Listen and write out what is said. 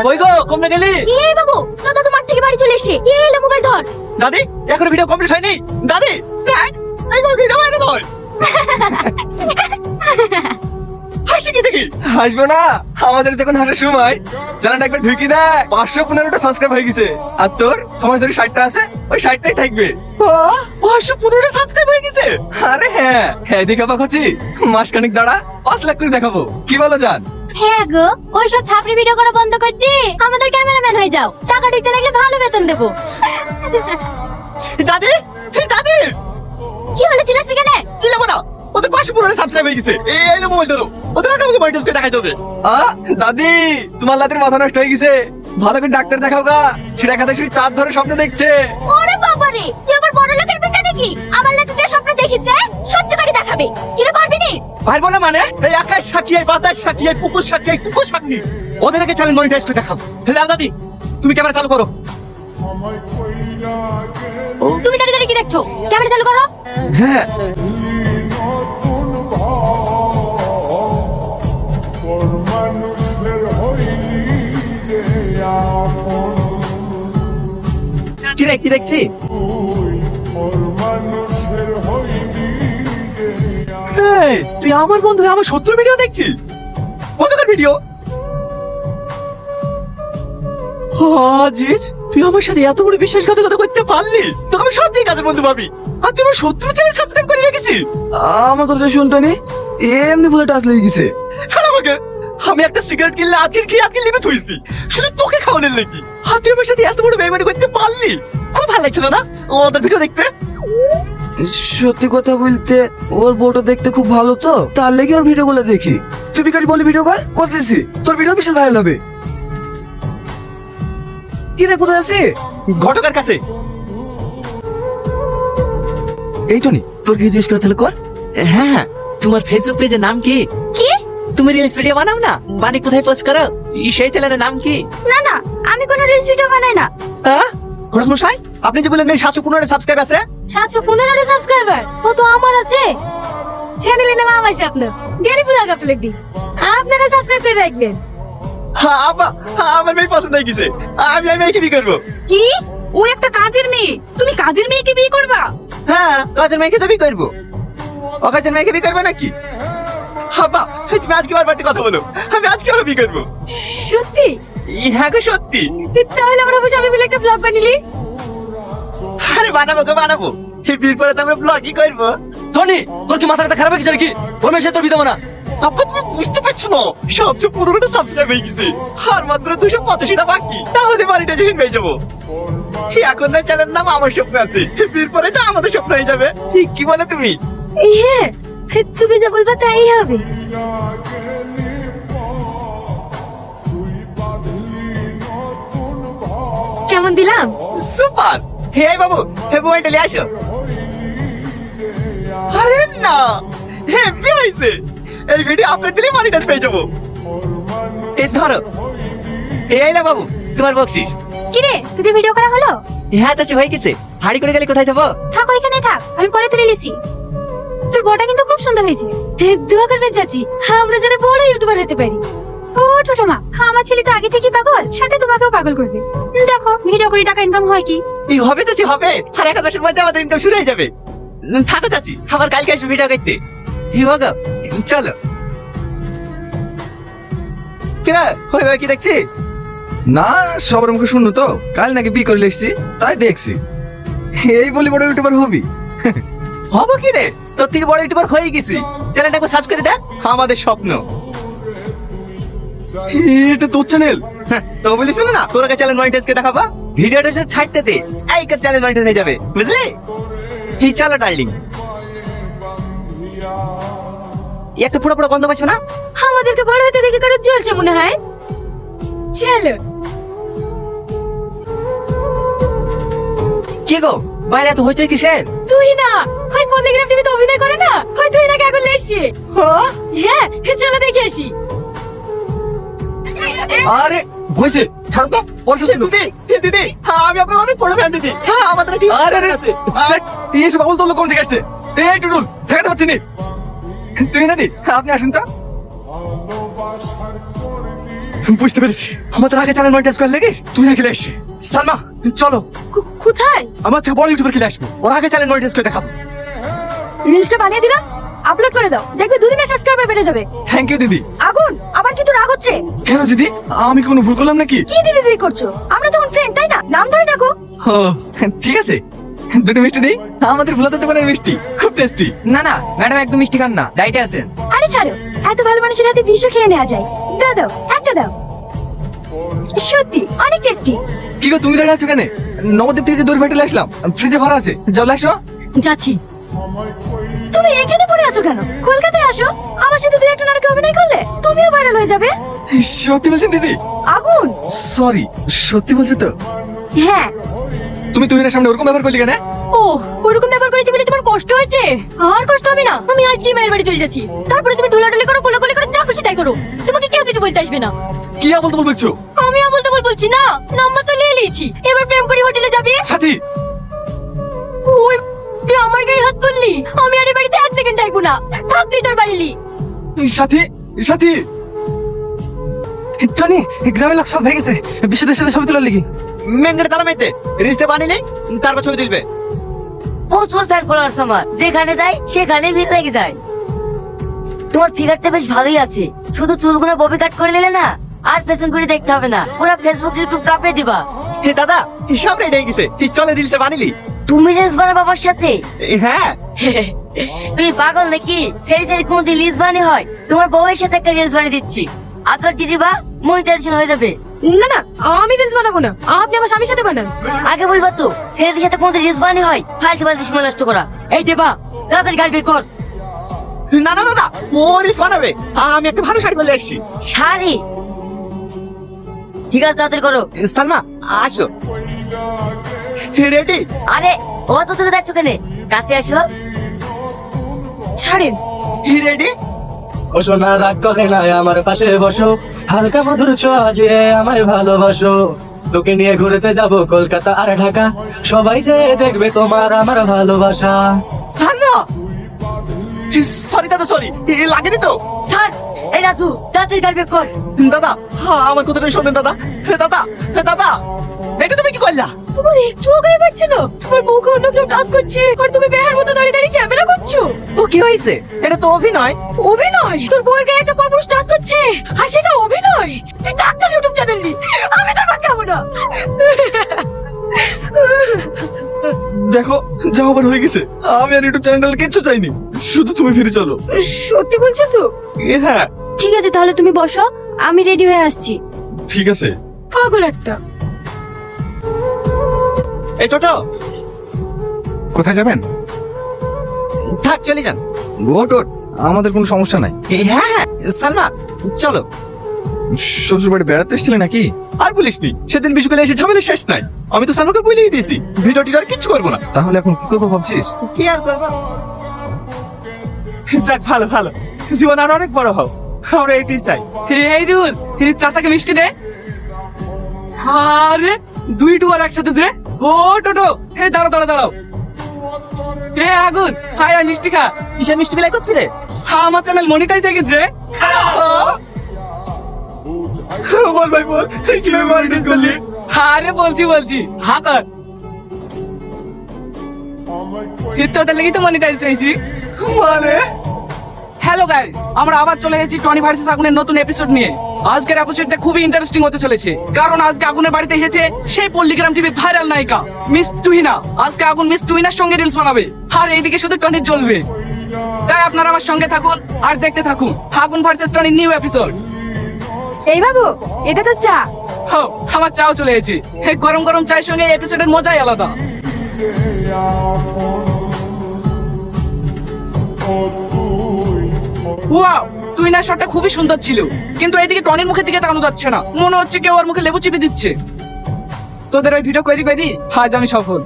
কই গো কমনে গেলি? এই বাবু দাদা তো মাঠ থেকে বাড়ি চলে এসে এই লে মোবাইল ধর। দাদি এখনো ভিডিও কমপ্লিট হয়নি। দাদি এই তো ভিডিও বাইরে ধর। হাসি কি দেখি? হাসবো না, আমাদের দেখুন হাসার সময়। চ্যানেলটা একবার ঢুকি দেখ, 515টা সাবস্ক্রাইব হয়ে গেছে। আর তোর সমাজ ধরে 60টা আছে, ওই 60টাই থাকবে। 515টা সাবস্ক্রাইব হয়ে গেছে। আরে হ্যাঁ হ্যাঁ, দেখাবো খচি মাসখানিক দাঁড়া 5 লাখ করে দেখাবো। কি বলো জান? হ্যাঁ গো, ওই সব ছাপড়ি ভিডিও করা বন্ধ করে দি, আমাদের ক্যামেরাম্যান হয়ে যাও। টাকা ঢুকতে লাগলে ভালো বেতন দেবো। দাদি দাদি কি হলো চিল্লাছিস কেন? চিল্লাবো না, ওদের 515টা সাবস্ক্রাইব হয়ে গেছে। এই লো মোবাইল ধরো, ওদের আগে আমাকে বাড়ি ঢুকে দেখাই দেবে। দাদি তোমার লাতের মাথা নষ্ট হয়ে গেছে, ভালো করে ডাক্তার দেখাও গা। ছিড়া খাতা শুধু চাঁদ ধরে স্বপ্ন দেখছে। ওরে বাবা রে, তুই আবার বড় লোকের বেটা নাকি? আমার লাতে যে স্বপ্ন দেখিছে সত্যি করে দেখাবে। কি রে পারবি নি? পারবো না মানে? এই আকাশ সাক্ষী, এই বাতাস সাক্ষী, এই পুকুর সাক্ষী, এই কুকুর সাক্ষী। ওদের আগে চ্যানেল মনিটাইজ করে দেখাবো। হ্যালো দাদি, তুমি ক্যামেরা চালু করো। তুমি দাঁড়িয়ে দাঁড়িয়ে কি দেখছো? ক্যামেরা চালু করো। হ্যাঁ কি রে, কি দেখছি? এই, তুই আমার বন্ধু হয়ে আমার শত্রুর ভিডিও দেখছিস? কোথাকার ভিডিও? আজিজ, তুই আমার সাথে এত বড় বিশ্বাসঘাতকতা করতে পারলি? তো আমি সব ঠিক আছে বন্ধু ভাবি, আর তুই আমার শত্রু চ্যানেল সাবস্ক্রাইব করে রেখেছিস। আমার কথা শুনতে নি, এমনি বলে টাচ লেগে গেছে। ছাড় আমাকে, আমি একটা সিগারেট কিনলে আজকের কি আজকে লিমিট হয়েছি শুধু তোকে খাওয়ানোর নাকি? আর তুই আমার সাথে এত বড় বেইমানি করতে পারলি? খুব ভালো লাগছিল না ওদের ভিডিও দেখতে? সত্যি কথা বলতে ওর বউটা দেখতে খুব ভালো, তো তার লেগে ওর ভিডিও গুলো দেখি। তুই বিকারি বলি ভিডিও কর করতেছি, তোর ভিডিও বিশাল ভাইরাল হবে। কি রে, কোথায় আছে? ঘটকের কাছে। এই টনি, তোর কি জিজ্ঞেস করে তাহলে কর। হ্যাঁ, তোমার ফেসবুক পেজের নাম কি? কি? তুমি রিলস ভিডিও বানাও না, মানে কোথায় পোস্ট করো? সেই চ্যানেলের নাম কি? না না, আমি কোনো রিলস ভিডিও বানাই না। হ্যাঁ ঘটক মশাই, আপনি যে বললেন 715 সাবস্ক্রাইব আছে। 715 সাবস্ক্রাইবার ও তো আমার আছে। চ্যানেলের নাম আমার স্বপ্ন গেলি ফুল আগা প্লেট দি। আপনারা সাবস্ক্রাইব করে রাখবেন। হ্যাঁ আপা, আমার মেয়ে পছন্দ হয়ে গেছে। আমি মেয়েকে বিয়ে করবো। কি? ও একটা কাজের মেয়ে, তুমি কাজের মেয়েকে বিয়ে করবা? হ্যাঁ, কাজের মেয়েকে তো বিয়ে করবো। ও কাজের মেয়েকে বিয়ে করবে নাকি? আপা, তুমি আজকে বার বাড়তি কথা বলো, আমি আজকে ওকে বিয়ে করবো। সত্যি? হ্যাঁ গো সত্যি। তাহলে আমরা বসে আমি মিলে একটা ব্লগ বানিলি। আরে বানাবো গো বানাবো, এই বিয়ের পরে তো আমরা ব্লগই করবো। টনি, তোর কি মাথাটা খারাপ হয়ে গেছে নাকি? ওর মেয়ে সে তোর বিয়ে দেবো না। আপা তুমি বুঝতে পারছো না, 715টা সাবস্ক্রাইব হয়ে গেছে, আর মাত্র 285টা বাকি, তাহলে বাড়িটা যখন পেয়ে যাবো। এখন না চ্যানেল নাম আমার স্বপ্ন আছে, বিয়ের পরে তো আমাদের স্বপ্ন হয়ে যাবে। কি বলে তুমি? হ্যাঁ, তুমি যা বলবা তাই হবে। কেমন দিলাম? সুপার। হে বাবু, হে মোবাইলটা নিয়ে আসো। আরে না, হেভি হয়েছে। এই ভিডিও আপলোড দিলে মনিটাইজ পেয়ে যাবো। এই ধরো, এই না বাবু তোমার বকশিস। কি রে, তোদের ভিডিও করা হলো? হ্যাঁ চাচি, হয়ে গেছে। হাড়ি করে গেলে কোথায় যাবো? থাক ওইখানে থাক, আমি পরে তুলে লিসি। তোর বউটা কিন্তু খুব সুন্দর হয়েছে। দোয়া করবেন চাচি, আমরা যেন বড় ইউটিউবার হতে পারি। ও ছোটো মা, আমার ছেলে তো আগে থেকেই পাগল, সাথে তোমাকেও পাগল করবে। দেখো ভিডিও করে টাকা ইনকাম হয় কি? এই হবে চাচি হবে, আর 1 মাসের মধ্যে আমাদের ইনকাম শুরু হয়ে যাবে। থাকো চাচি, আবার কালকে আসবো ভিডিও করতে। হিবাগা চলো। কিরা হয়ে কি দেখছি? না, সবার মুখে শুনলো তো কাল নাকি বিয়ে করে এসছি, তাই দেখছি। এই বলি বড় ইউটিউবার হবি? হবো কি রে, তোর থেকে বড় ইউটিউবার হয়ে গেছি। চ্যানেলটা একবার সার্চ করে দেখ, আমাদের স্বপ্ন। এটা তোর চ্যানেল? তো বলিস না, তোর আগে চ্যানেল মনিটাইজ কে দেখাবা। ভিডিওটা সে ছাড়তে দে, এই কার চ্যানেল মনিটাইজ হয়ে যাবে, বুঝলি? এই চলো ডার্লিং। একটা পুরো পুরো গন্ধ পাচ্ছ না? আমাদেরকে বড় হতে দেখে কারো জ্বলছে মনে হয়। চলো। কি গো, বাইরে এত হইচই কিসের? তুই না, ওই পলিগ্রাম টিভিতে অভিনয় করে না, ওই তুই নাকি এখন লেসছে। হ্যাঁ, চলো দেখে আসি। আরে হয়েছে, ছাড় তো। দিদি দিদি, হ্যাঁ আমি আপনার অনেক বড় ফ্যান দিদি। হ্যাঁ আমাদের কি আরে রে আছে? এসব বাবুল তো কোন থেকে আসছে? এই টুটুল দেখাতে পাচ্ছি নি। তুমি না দি, আপনি আসুন তো। বুঝতে পেরেছি, আমাদের আগে চ্যানেল মনিটাইজ করে লেগে তুই আগে এসে সালমা চলো কোথায়? আমার থেকে বড় ইউটিউবার খেলে আসবো, ওর আগে চ্যানেল মনিটাইজ করে দেখাবো। রিলসটা বানিয়ে দিলাম, আপলোড করে দাও, দেখবে দুদিনে সাবস্ক্রাইবার বেড়ে যাবে। থ্যাংক ইউ দিদি। আগুন, আবার কি তোর রাগ হচ্ছে? কেন দিদি, আমি কোনো ভুল করলাম নাকি? কি দিদি দিদি করছো? আমরা তখন ফ্রেন্ড, তাই না? নাম ধরে ডাকো। ও ঠিক আছে, দুটো মিষ্টি দিই। আমাদের ভোলাতে দোকানের মিষ্টি খুব টেস্টি। না না ম্যাডাম একদম মিষ্টি খান না, ডাইটে আছেন। আরে ছাড়ো, এত ভালো মানুষের হাতে বিষও খেয়ে নেওয়া যায়। দাও দাও, একটা দাও। সত্যি অনেক টেস্টি। কি গো তুমি দাঁড়িয়ে আছো কেন? নবদ্বীপ থেকে দূর ফেটে আসলাম, ফ্রিজে ভরা আছে, জল আসো। যাচ্ছি। তুমি এখানে পড়ে আছো কেন? কলকাতায় আসো, আমার সাথে দুই একটা নাটকে অভিনয় করলে তুমিও ভাইরাল হয়ে যাবে। সত্যি বলছেন দিদি? আগুন, সরি, সত্যি বলছো তো? হ্যাঁ। তুমি তুহিনের সামনে ওরকম ব্যবহার করলি কেন? ও, ওরকম ব্যাপার করেছি বলে তোমার কষ্ট হয়েছে? আর কষ্ট হবে না, আমি আজকে মায়ের বাড়ি চলে যাচ্ছি। তারপরে তুমি ঢোলাঢুলি করো, কোলাকুলি করো, যা খুশি তাই করো, তোমাকে কেউ কিছু বলতে আসবে না। কি আবল তো বলছো? আমি আবল তাবল বলছি না, নাম্বার তো নিয়ে নিয়েছি, এবার প্রেম করি হোটেলে যাবি। সাথী, ওই তুই আমার গায়ে হাত তুললি, আমি আর এই বাড়িতে এক সেকেন্ড থাকবো না, থাক তুই তোর বাড়িলি। সাথী, সাথী। টনি, গ্রামের লোক সব ভেঙে গেছে, বিশ্বদের সাথে ছবি তোলার লিগি। মেন গেটে তালা মাইতে রিস্টে বানিলে তারপর ছবি তুলবে। প্রচুর ফ্যান ফলোয়ার্স আমার, যেখানে যাই সেখানে ভিড় লেগে যায়। তোমার ফিগারটা বেশ ভালোই আছে, শুধু চুলগুলো ববি কাট করে দিলে না, আর পেছন করে দেখতে হবে না, পুরো ফেসবুক ইউটিউব কাঁপিয়ে দিবা। হে দাদা, সব রেডি হয়ে গেছে, চলে রিলসে বানিলি। তুমি রিলস বানা বাবার সাথে? হ্যাঁ। তুমি পাগল নাকি? সেই সেই কোনদিন রিলস বানি হয়? তোমার বউয়ের সাথে একটা রিলস বানিয়ে দিচ্ছি, আপনার দিদিবা মনিটাইজেশন হয়ে যাবে। না না, আমি রিলস বানাবো না, আপনি আমার স্বামীর সাথে বানান। আগে বলবা তো, ছেলেদের সাথে কোনদিন রিলস বানি হয়? ফালতু ফালতু সময় নষ্ট করা। এই দেবা, তাড়াতাড়ি গাড়ি বের কর। না না দাদা, ও রিলস বানাবে, আমি একটা ভালো শাড়ি পরে আসছি। শাড়ি? ঠিক আছে, তাড়াতাড়ি করো। সালমা আসো, রেডি? আরে অত দূরে যাচ্ছ কেন? কাছে আসো। ছাড়েন। রেডি? ও সোনা রাগ করে না, আমার পাশে বসো, হালকা মধুর ছোঁয়া দিয়ে আমায় ভালোবাসো। তোকে নিয়ে ঘুরতে যাব কলকাতা আর ঢাকা, সবাই যে দেখবে তোমার আমার ভালোবাসা। সালমা, সরি দাদা, সরি, লাগেনি তো? স্যার, এই রাজু, তাড়াতাড়ি গাড়ি বের কর। দাদা, আমার কথাটা শোনেন দাদা। দাদা, দাদা, এটা তুমি কি করলা? তোমার একটুও গায়ে পাচ্ছে না, তোমার বউকে অন্য কেউ টাচ করছে, আর তুমি বেহার মতো দাঁড়িয়ে দাঁড়িয়ে ক্যামেরা করছো। ও কি হয়েছে? এটা তো অভিনয়। অভিনয়? তোর বউয়ের গায়ে একটা পরপুরুষ টাচ করছে, আর সেটা অভিনয়? তুই ডাক্তার ইউটিউব চ্যানেল নি, আমি তোর ভাগ খাবো না। দেখো, যা আবার হয়ে গেছে, আমি আর ইউটিউব চ্যানেল কিচ্ছু চাইনি, শুধু তুমি ফিরে চলো। সত্যি বলছো তো? হ্যাঁ ঠিক আছে, তাহলে তুমি বসো, আমি রেডি হয়ে আসছি। ঠিক আছে। পাগল একটা। এই টোটো, কোথায় যাবেন? থাক, চলে যান। ওট, আমাদের কোনো সমস্যা নাই। হ্যাঁ সালমা, চলো। শ্বশুর বাড়ি বেড়াতে এসেছিলে নাকি? আর বলিসনি, সেদিন বিশুকালে এসে ঝামেলা শেষ নাই। আমি তো সালমাকে বলেই দিয়েছি, ভিডিও টিডিও আর কিচ্ছু করবো না। তাহলে এখন কি করবো ভাবছিস? কি আর করবো? যাক, ভালো ভালো, জীবন আর অনেক বড় হও, আমরা এটাই চাই। এই রুল, এই চাচাকে মিষ্টি দে। আরে দুই টুয়ার একসাথে যে। ও টোটো, হে দাঁড়াও দাঁড়াও দাঁড়াও। হে আগুন, হাই আই মিষ্টি খা। কিসের মিষ্টি বিলাই করছি রে? আমার চ্যানেল মনিটাইজ হয়ে গেছে। বল ভাই বল, কিভাবে মনিটাইজ করলি? আরে বলছি বলছি, হা কর। তোদের লেগে তো মনিটাইজ হয়েছি। মানে হ্যালো গাইস, আমরা আবার চলে গেছি টনি ভার্সেস আগুনের নতুন এপিসোড নিয়ে। আজকের এপিসোডটা খুবই ইন্টারেস্টিং হতে চলেছে, কারণ আজকে আগুনের বাড়িতে এসেছে সেই পল্লিগ্রাম টিভি ভাইরাল নায়িকা মিস তুহিনা। আজকে আগুন মিস তুহিনার সঙ্গে রিলস বানাবে, আর এইদিকে শুধু টনি জ্বলবে। তাই আপনারা আমার সঙ্গে থাকুন আর দেখতে থাকুন আগুন ভার্সেস টনি নিউ এপিসোড। এই বাবু, এটা তো চা। হো, আমার চাও চলে এসেছে। এই গরম গরম চায়ের সঙ্গে এই এপিসোডের মজাই আলাদা। ওয়াও, তুহিনার শটটা খুবই সুন্দর ছিল, কিন্তু এইদিকে টনির মুখের দিকে তাকানো যাচ্ছে না, মনে হচ্ছে কেউ ওর মুখে লেবু চিপে দিচ্ছে। তোদের ওই ভিডিও করি আজ আমি সফল।